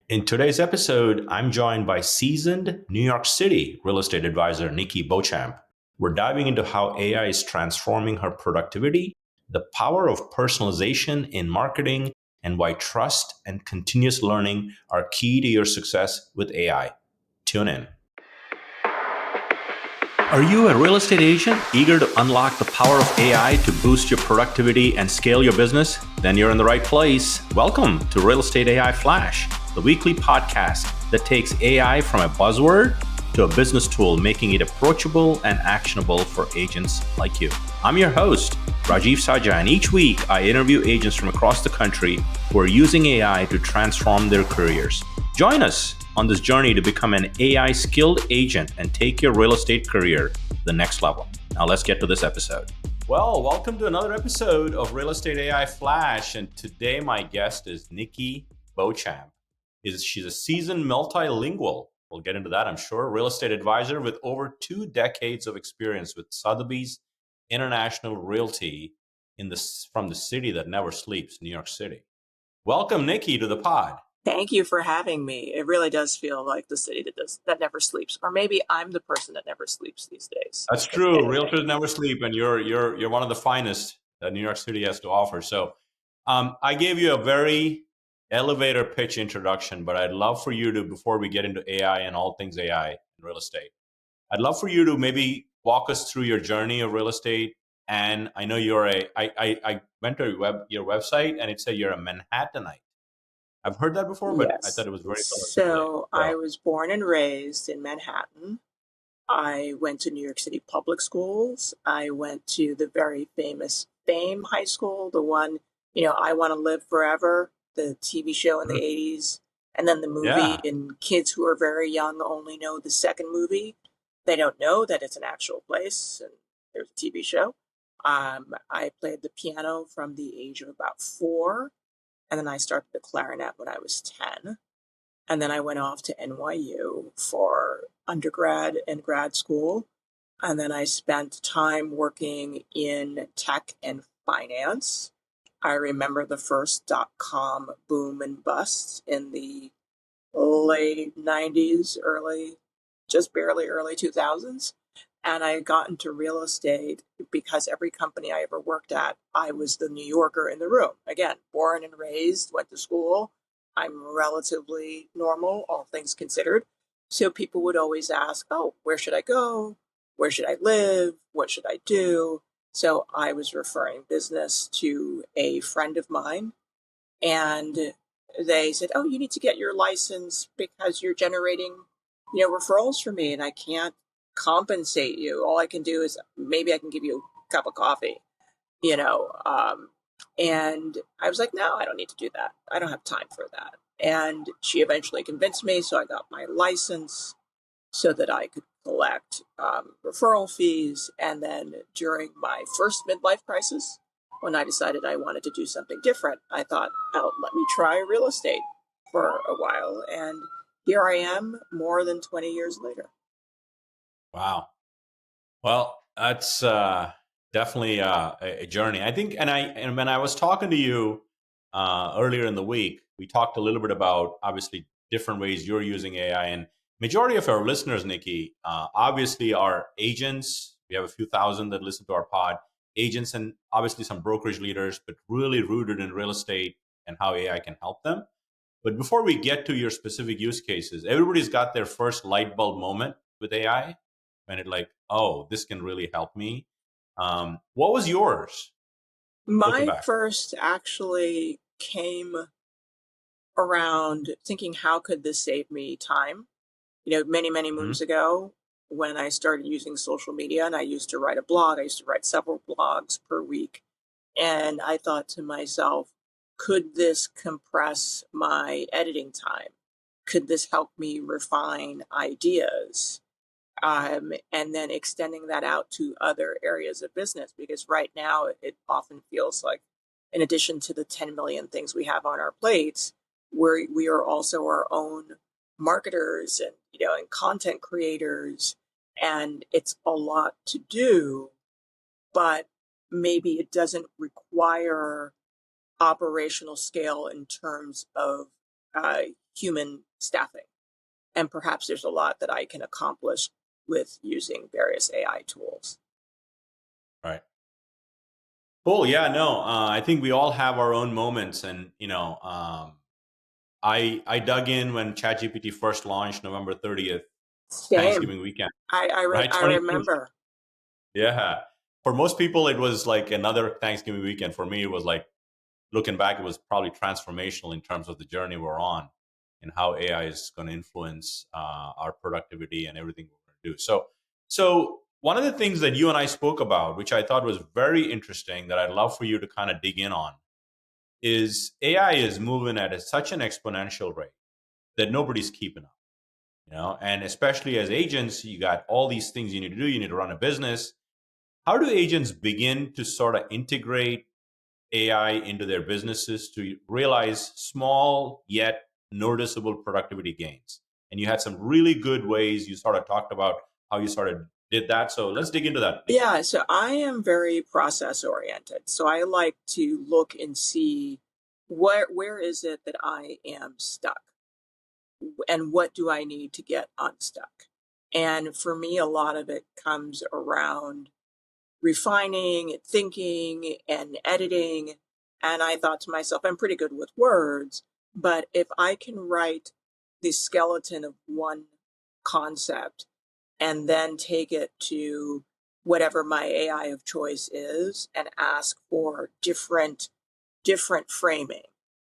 In today's episode, I'm joined by seasoned New York City real estate advisor Nikki Beauchamp. We're diving into how AI is transforming her productivity, the power of personalization in marketing, and why trust and continuous learning are key to your success with AI. Tune in. Are you a real estate agent eager to unlock the power of AI to boost your productivity and scale your business? Then you're in the right place. Welcome to Real Estate AI Flash, the weekly podcast that takes AI from a buzzword to a business tool, making it approachable and actionable for agents like you. I'm your host, Rajiv Sajja, and each week I interview agents from across the country who are using AI to transform their careers. Join us on this journey to become an AI skilled agent and take your real estate career to the next level. Now let's get to this episode. Well, welcome to another episode of Real Estate AI Flash. And today my guest is Nikki Beauchamp. She's a seasoned multilingual, we'll get into that I'm sure, real estate advisor with over 2 decades of experience with Sotheby's International Realty from the city that never sleeps, New York City. Welcome, Nikki, to the pod. Thank you for having me. It really does feel like the city that never sleeps, or maybe I'm the person that never sleeps these days. That's true. Realtors never sleep, and you're one of the finest that New York City has to offer. So, I gave you a very elevator pitch introduction, but I'd love for you to, before we get into AI and all things AI in real estate, I'd love for you to maybe walk us through your journey of real estate. And I know I went to your website and it said you're a Manhattanite. I've heard that before, but I Yes. thought it was very articulated. So I was born and raised in Manhattan. I went to New York City public schools. I went to the very famous Fame High School, the one, I Want to Live Forever, the TV show in the 80s, and then the movie. Yeah. And kids who are very young only know the second movie. They don't know that it's an actual place and there's a TV show. I played the piano from the age of about 4. And then I started the clarinet when I was 10. And then I went off to NYU for undergrad and grad school. And then I spent time working in tech and finance. I remember the first .com boom and bust in the late 90s, just barely early 2000s. And I got into real estate because every company I ever worked at, I was the New Yorker in the room. Again, born and raised, went to school. I'm relatively normal, all things considered. So people would always ask, oh, where should I go? Where should I live? What should I do? So I was referring business to a friend of mine. And they said, oh, you need to get your license because you're generating, referrals for me. And I can't compensate you. All I can do is maybe I can give you a cup of coffee, and I was like, no, I don't need to do that. I don't have time for that. And she eventually convinced me. So I got my license so that I could collect referral fees. And then during my first midlife crisis, when I decided I wanted to do something different, I thought, oh, let me try real estate for a while. And here I am more than 20 years later. Wow. Well, that's definitely a journey. I think, and when I was talking to you earlier in the week, we talked a little bit about obviously different ways you're using AI, and majority of our listeners, Nikki, obviously are agents. We have a few thousand that listen to our pod, agents, and obviously some brokerage leaders, but really rooted in real estate and how AI can help them. But before we get to your specific use cases, everybody's got their first light bulb moment with AI when it like, oh, this can really help me. What was yours? My first actually came around thinking, how could this save me time? Many, many moons ago, when I started using social media, and I used to write a blog, I used to write several blogs per week. And I thought to myself, could this compress my editing time? Could this help me refine ideas? And then extending that out to other areas of business, because right now it often feels like, in addition to the 10 million things we have on our plates, we are also our own marketers and content creators, and it's a lot to do, but maybe it doesn't require operational scale in terms of human staffing. And perhaps there's a lot that I can accomplish with using various AI tools. Right. Cool. Yeah. No. I think we all have our own moments, and I dug in when ChatGPT first launched, November 30th, Same. Thanksgiving weekend, I right? 2020. remember. Yeah. For most people, it was like another Thanksgiving weekend. For me, it was like, looking back, it was probably transformational in terms of the journey we're on and how AI is going to influence our productivity and everything we're going to do. So one of the things that you and I spoke about, which I thought was very interesting, that I'd love for you to kind of dig in on, is AI is moving at such an exponential rate that nobody's keeping up. And especially as agents, you got all these things you need to do. You need to run a business. How do agents begin to sort of integrate AI into their businesses to realize small yet noticeable productivity gains? And you had some really good ways you sort of talked about how you sort of did that. So let's dig into that, Nikki. Yeah, so I am very process oriented. So I like to look and see where is it that I am stuck, and what do I need to get unstuck. And for me, a lot of it comes around refining and thinking and editing. And I thought to myself, I'm pretty good with words, but if I can write the skeleton of one concept and then take it to whatever my AI of choice is and ask for different framing.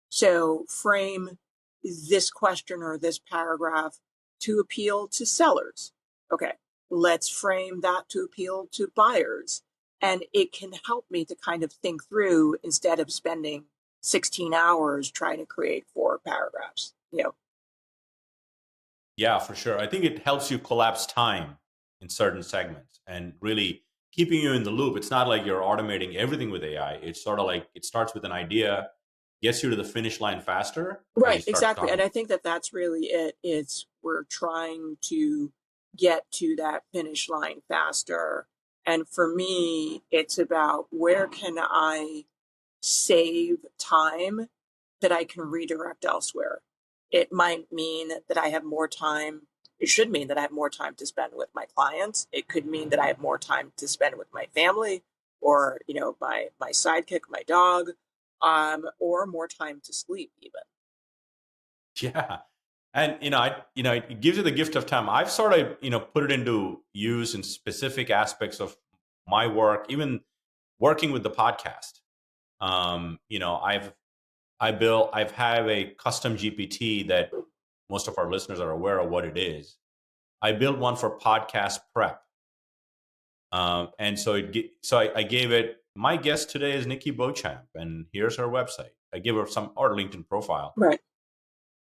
So frame this question or this paragraph to appeal to sellers. Okay, let's frame that to appeal to buyers. And it can help me to kind of think through instead of spending 16 hours trying to create 4 paragraphs. Yeah, for sure. I think it helps you collapse time in certain segments and really keeping you in the loop. It's not like you're automating everything with AI. It's sort of like it starts with an idea, gets you to the finish line faster as you Right, start exactly. talking. And I think that that's really it. It's we're trying to get to that finish line faster. And for me, it's about where can I save time that I can redirect elsewhere. It might mean that I have more time. It should mean that I have more time to spend with my clients. It could mean that I have more time to spend with my family, or my sidekick, my dog, or more time to sleep even. Yeah. And it gives you the gift of time. I've sort of, put it into use in specific aspects of my work, even working with the podcast. I've have a custom GPT that most of our listeners are aware of what it is. I built one for podcast prep. And so I gave it, my guest today is Nikki Beauchamp, and here's her website. I give her our LinkedIn profile. Right.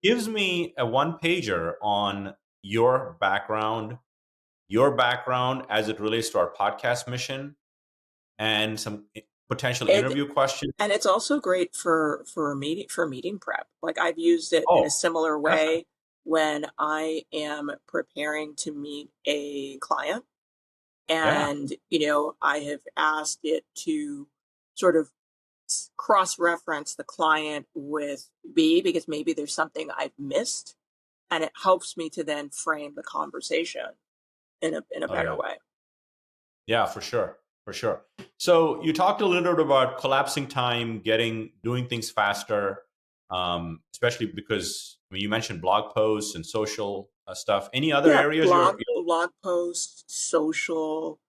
Gives me a one pager on your background as it relates to our podcast mission, and some potential interview questions. And it's also great for meeting prep. Like I've used it in Oh, a similar definitely. way when I am preparing to meet a client. Yeah. And, I have asked it to sort of cross-reference the client with B, because maybe there's something I've missed, and it helps me to then frame the conversation in a Oh, better yeah. way. Yeah, for sure. For sure. So you talked a little bit about collapsing time, doing things faster, especially because you mentioned blog posts and social stuff. Any other Yeah, areas blog posts, social,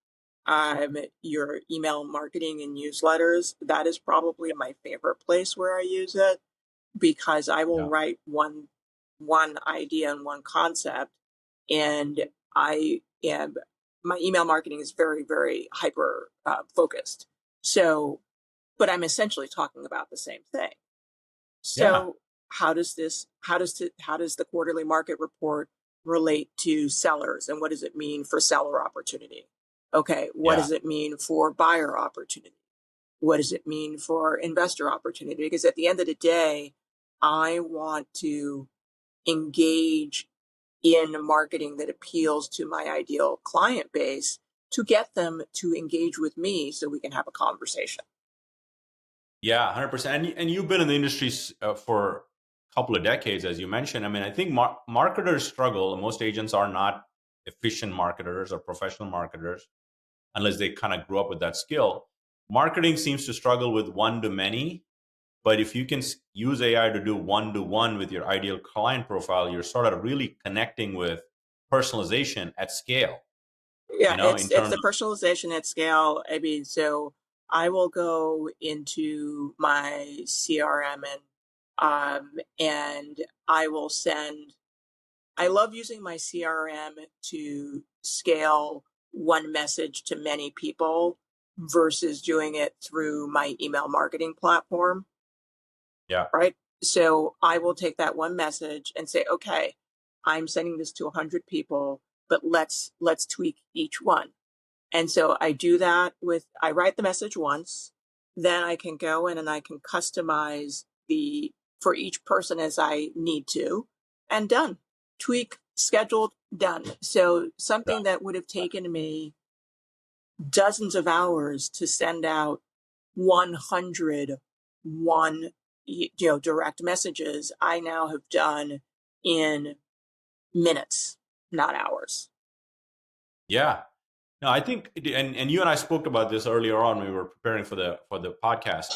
your email marketing and newsletters. That is probably my favorite place where I use it, because I will Yeah. write one idea and one concept, and I am my email marketing is very, very hyper focused. So, but I'm essentially talking about the same thing. Yeah. So how does the quarterly market report relate to sellers, and what does it mean for seller opportunity? Okay, what Yeah. does it mean for buyer opportunity? What does it mean for investor opportunity? Because at the end of the day, I want to engage in marketing that appeals to my ideal client base to get them to engage with me so we can have a conversation. Yeah, 100%. And you've been in the industry for a couple of decades, as you mentioned. I mean, I think marketers struggle. Most agents are not efficient marketers or professional marketers unless they kind of grew up with that skill. Marketing seems to struggle with one to many, but if you can use AI to do one to one with your ideal client profile, you're sort of really connecting with personalization at scale. Yeah, In it's terms the of personalization at scale. I mean, so I will go into my CRM and I will send. I love using my CRM to scale one message to many people versus doing it through my email marketing platform, yeah, right? So I will take that one message and say, okay, I'm sending this to 100 people, but let's tweak each one. And so I do that I write the message once, then I can go in and I can customize for each person as I need to, and done. Tweak, scheduled, done. So yeah, something that would have taken me dozens of hours to send out 100 direct messages, I now have done in minutes, not hours. yeah. No, I think, and you and I spoke about this earlier on when we were preparing for the podcast.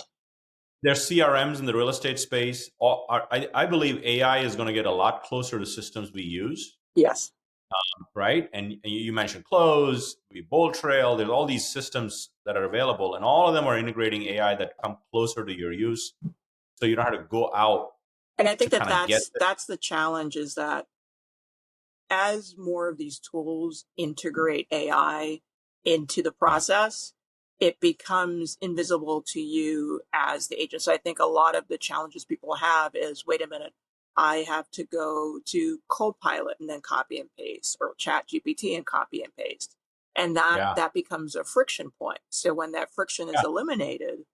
There's CRMs in the real estate space. I believe AI is going to get a lot closer to systems we use, Yes. right? And you mentioned Close, Bold Trail. There's all these systems that are available, and all of them are integrating AI that come closer to your use, so you don't have to go out And I to think that kind of get it. that's the challenge, is that as more of these tools integrate AI into the Yeah, process, it becomes invisible to you as the agent. So I think a lot of the challenges people have is, wait a minute, I have to go to Copilot and then copy and paste, or Chat GPT and copy and paste. And yeah, that becomes a friction point. So when that friction is yeah, eliminated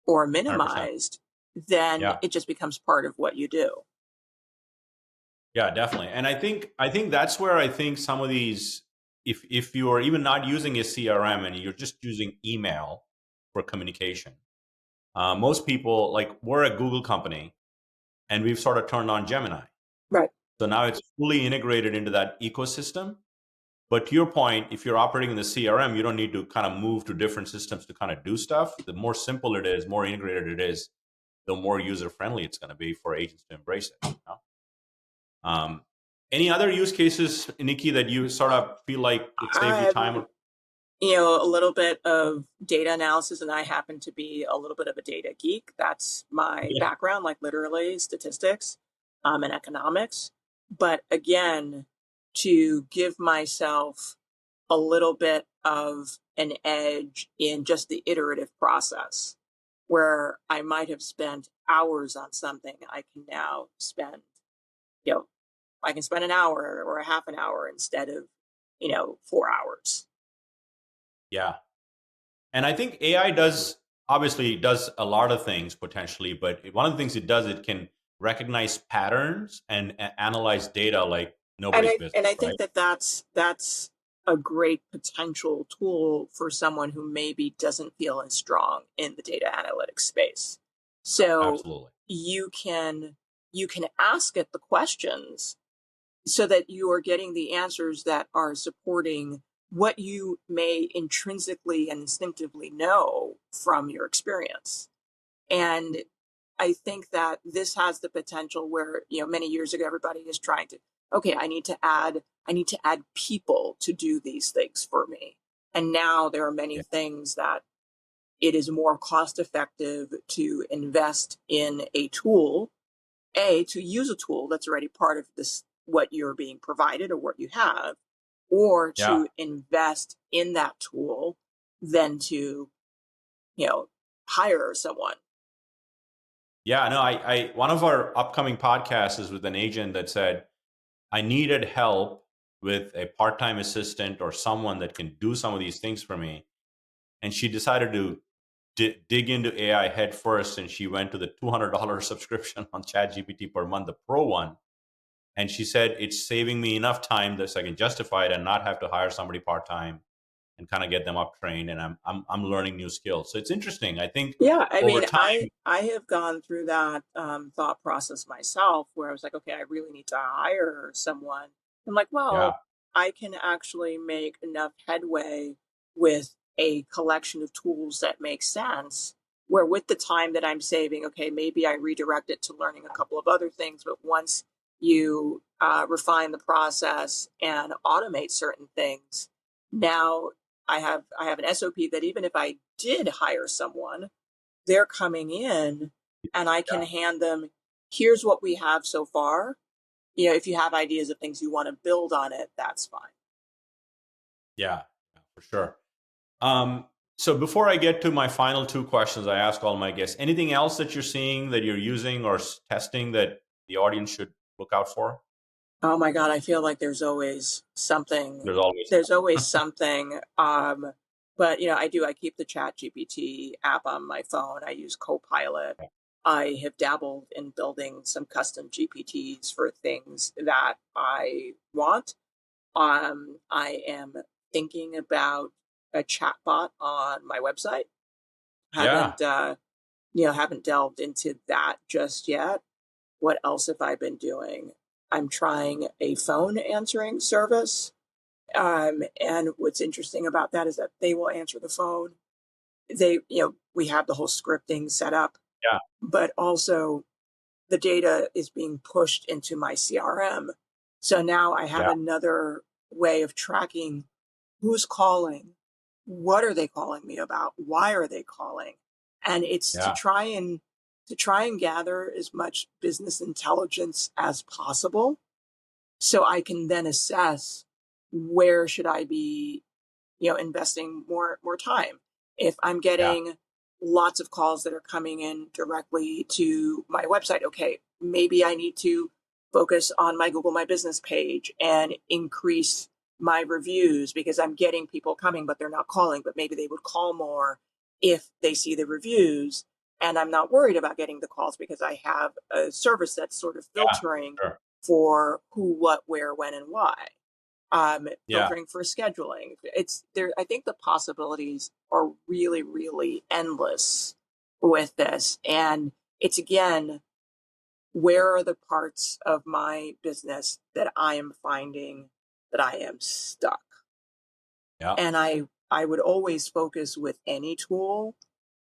or 100%. minimized, then Yeah. it just becomes part of what you do. Yeah, definitely. And I think that's where I think some of these, if you are even not using a CRM and you're just using email for communication, most people, like, we're a Google company and we've sort of turned on Gemini. Right. So now it's fully integrated into that ecosystem. But to your point, if you're operating in the CRM, you don't need to kind of move to different systems to kind of do stuff. The more simple it is, more integrated it is, the more user friendly it's going to be for agents to embrace it. You know? Um, any other use cases, Nikki, that you sort of feel like it saved you time? A little bit of data analysis, and I happen to be a little bit of a data geek. That's my Yeah, background, like literally statistics and economics. But again, to give myself a little bit of an edge in just the iterative process, where I might have spent hours on something, I can now spend, you know, I can spend an hour or a half an hour instead of, 4 hours. yeah. And I think AI does a lot of things potentially, but one of the things it does, it can recognize patterns and analyze data like And nobody's I business, right? think that that's a great potential tool for someone who maybe doesn't feel as strong in the data analytics space. So Absolutely. you can ask it the questions so that you are getting the answers that are supporting what you may intrinsically and instinctively know from your experience. And I think that this has the potential where, many years ago, everybody is trying to, okay, I need to add people to do these things for me. And now there are many Yeah. things that it is more cost effective to invest in a tool, to use a tool that's already part of this, what you're being provided or what you have, or Yeah. to invest in that tool than to, you know, hire someone. Yeah. No, one of our upcoming podcasts is with an agent that said, I needed help with a part-time assistant or someone that can do some of these things for me. And she decided to dig into AI head first, and she went to the $200 subscription on ChatGPT per month, the pro one. And she said, it's saving me enough time that I can justify it and not have to hire somebody part-time. and kind of get them up trained, and I'm learning new skills. So it's interesting. I think Yeah, I over mean, time, I have gone through that thought process myself, where I was like, okay, I really need to hire someone. I'm like, yeah, well, I can actually make enough headway with a collection of tools that make sense. Where with the time that I'm saving, okay, maybe I redirect it to learning a couple of other things. But once you refine the process and automate certain things, now I have an SOP that even if I did hire someone, they're coming in and I can yeah, hand them, here's what we have so far. If you have ideas of things you want to build on it, that's fine. yeah, yeah, for sure. Um, so before I get to my final two questions, I ask all my guests, anything else that you're seeing that you're using or testing that the audience should look out for? Oh my God, I feel like there's always something. There's always There's always something. But I keep the Chat GPT app on my phone. I use Copilot. I have dabbled in building some custom GPTs for things that I want. I am thinking about a chatbot on my website. yeah, Haven't delved into that just yet. What else have I been doing? I'm trying a phone answering service. And what's interesting about that is that they will answer the phone. We have the whole scripting set up, yeah, but also the data is being pushed into my CRM. So now I have yeah, another way of tracking who's calling, what are they calling me about, why are they calling, and it's to yeah, try and gather as much business intelligence as possible, so I can then assess where should I be, investing more time. If I'm yeah, getting lots of calls that are coming in directly to my website, okay, maybe I need to focus on my Google My Business page and increase my reviews, because I'm getting people coming, but they're not calling, but maybe they would call more if they see the reviews. And I'm not worried about getting the calls because I have a service that's sort of yeah, filtering sure. for who, what, where, when, and why. Yeah, Filtering for scheduling. It's there. I think the possibilities are really, really endless with this. And it's again, where are the parts of my business that I am finding that I am stuck? yeah, And I would always focus with any tool,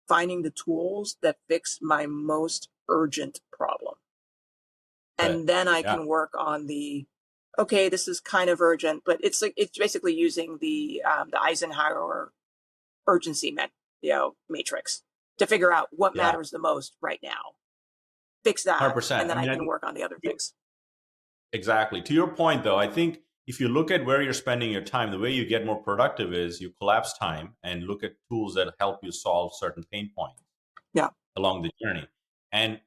finding the tools that fix my most urgent problem. good. And then I Yeah, can work on okay, this is kind of urgent, but it's basically using the Eisenhower urgency matrix to figure out what yeah, matters the most right now. Fix that, and 100%. I then I mean, I can think work on the other things. exactly. To your point, though, I think if you look at where you're spending your time, the way you get more productive is you collapse time and look at tools that help you solve certain pain points Yeah. along the journey. And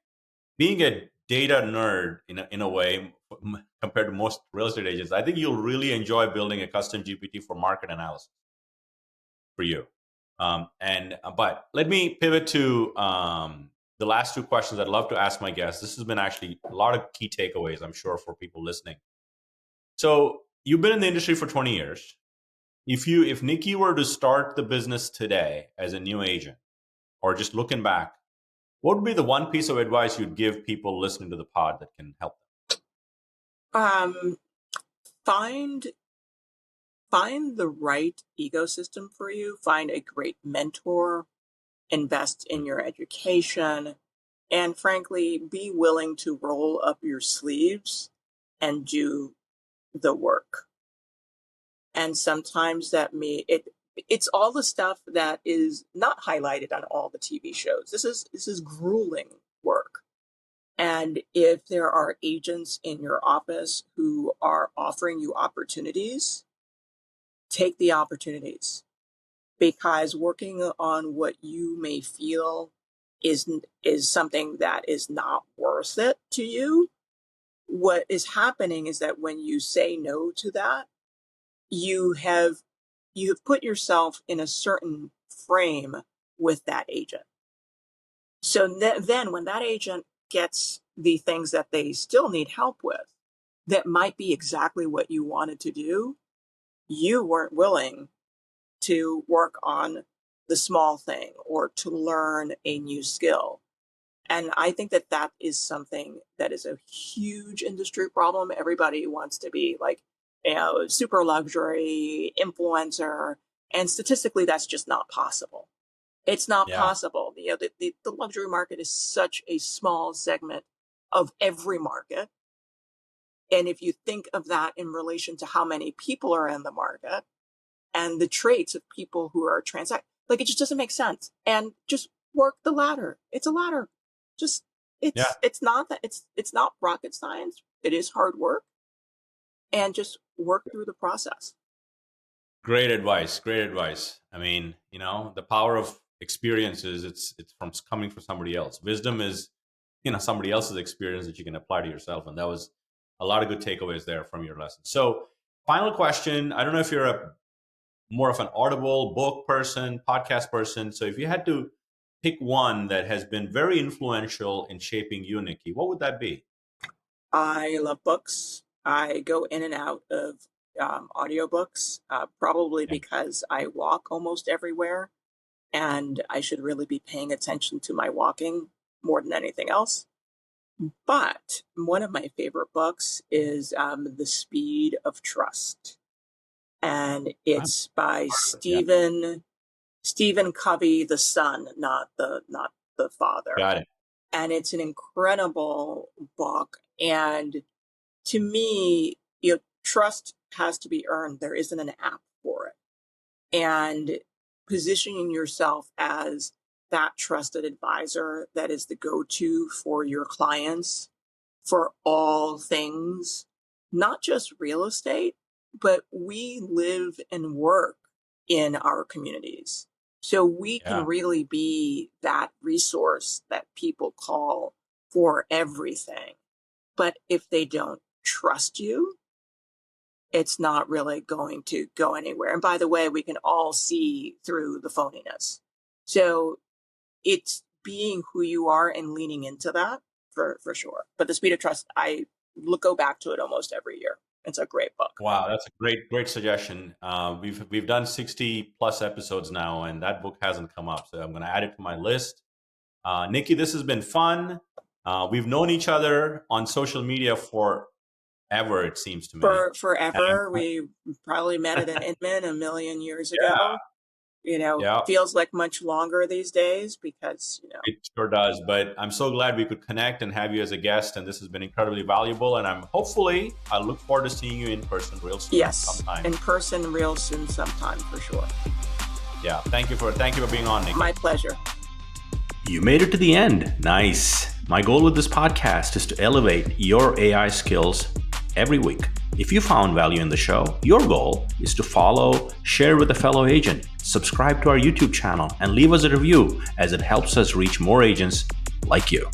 being a data nerd in a way compared to most real estate agents, I think you'll really enjoy building a custom GPT for market analysis for you. But let me pivot to the last two questions I'd love to ask my guests. This has been actually a lot of key takeaways, I'm sure, for people listening. So you've been in the industry for 20 years. If Nikki were to start the business today as a new agent, or just looking back, what would be the one piece of advice you'd give people listening to the pod that can help Um, find find the right ecosystem for you. Find a great mentor. Invest them? in your education, and frankly, be willing to roll up your sleeves and do the work. And sometimes it's all the stuff that is not highlighted on all the TV shows. This is grueling work. And if there are agents in your office who are offering you opportunities, take the opportunities, because working on what you may feel is something that is not worth it to you. What is happening is that when you say no to that, you have you have put yourself in a certain frame with that agent. So then when that agent gets the things that they still need help with, that might be exactly what you wanted to do, you weren't willing to work on the small thing or to learn a new skill. And I think that that is something that is a huge industry problem. Everybody wants to be like, super luxury influencer. And statistically, that's just not possible. It's not possible. The luxury market is such a small segment of every market. And if you think of that in relation to how many people are in the market and the traits of people who are transacting, like, it just doesn't make sense. And just work the ladder. It's a ladder. Just it's not rocket science. It is hard work, and just work through the process. Great advice. Great advice. I mean, the power of experiences, it's from coming from somebody else. Wisdom is, somebody else's experience that you can apply to yourself. And that was a lot of good takeaways there from your lesson. So final question. I don't know if you're more of an Audible book person, podcast person. So if you had to pick one that has been very influential in shaping you, Nikki, what would that be? I love books. I go in and out of audiobooks, probably because I walk almost everywhere, and I should really be paying attention to my walking more than anything else. But one of my favorite books is The Speed of Trust. And it's by Stephen Covey, the son, not the father. Got it. And it's an incredible book. And to me, trust has to be earned. There isn't an app for it. And positioning yourself as that trusted advisor that is the go-to for your clients for all things, not just real estate, but we live and work in our communities. So we can really be that resource that people call for everything. But if they don't trust you, it's not really going to go anywhere. And by the way, we can all see through the phoniness. So it's being who you are and leaning into that for sure. But The Speed of Trust, I go back to it almost every year. It's a great book. Wow, that's a great suggestion. We've done 60 plus episodes now, and that book hasn't come up, so I'm going to add it to my list. Nikki, this has been fun. We've known each other on social media forever, it seems to me. Forever. We probably met at an Inman a million years ago. Feels like much longer these days because, It sure does. But I'm so glad we could connect and have you as a guest. And this has been incredibly valuable. And I look forward to seeing you in person real soon. Yes, sometime. In person real soon sometime for sure. Yeah. Thank you for being on, Nikki. My pleasure. You made it to the end. Nice. My goal with this podcast is to elevate your AI skills every week. If you found value in the show, your goal is to follow, share with a fellow agent, subscribe to our YouTube channel, and leave us a review as it helps us reach more agents like you.